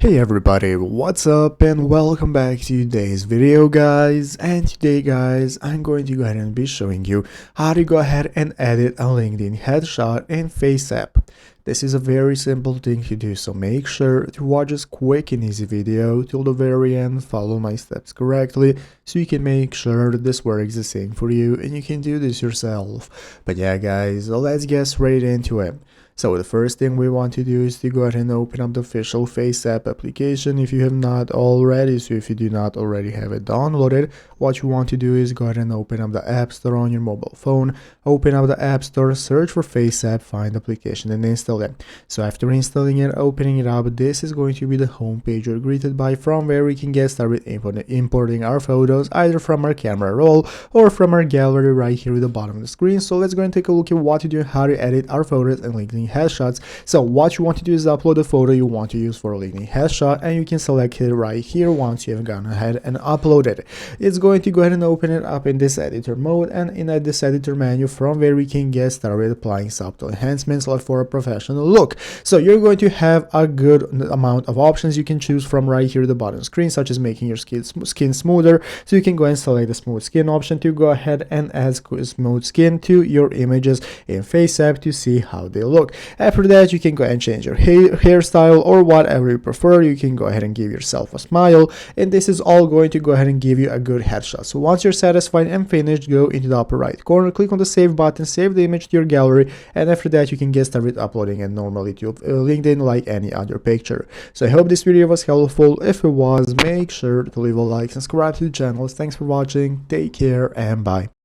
Hey everybody, what's up and welcome back to today's video guys. And today guys, I'm going to go ahead and be showing you how to go ahead and edit a LinkedIn headshot in FaceApp. This is a very simple thing to do, so make sure to watch this quick and easy video till the very end, follow my steps correctly so you can make sure that this works the same for you and you can do this yourself. But yeah guys, let's get straight into it. So the first thing we want to do is to go ahead and open up the official FaceApp application if you have not already. So if you do not already have it downloaded, what you want to do is go ahead and open up the App Store on your mobile phone. Open up the App Store, search for FaceApp, find the application and install it. So after installing it, opening it up, this is going to be the home page you're greeted by, from where we can get started importing our photos either from our camera roll or from our gallery right here at the bottom of the screen. So let's go and take a look at what to do and how to edit our photos and LinkedIn headshots. So what you want to do is upload the photo you want to use for a LinkedIn headshot, and you can select it right here once you have gone ahead and uploaded it. It's going to go ahead and open it up in this editor mode, and in this editor menu, from where we can get started applying subtle enhancements like for a professional look. So you're going to have a good amount of options you can choose from right here at the bottom screen, such as making your skin smoother. So you can go and select the smooth skin option to go ahead and add smooth skin to your images in FaceApp to see how they look. After that, you can go and change your hairstyle or whatever you prefer. You can go ahead and give yourself a smile, and this is all going to go ahead and give you a good headshot. So once you're satisfied and finished, go into the upper right corner, click on the save button, save the image to your gallery, and after that you can get started uploading it normally to LinkedIn like any other picture. So I hope this video was helpful. If it was, make sure to leave a like, subscribe to the channel. Thanks for watching, take care and bye.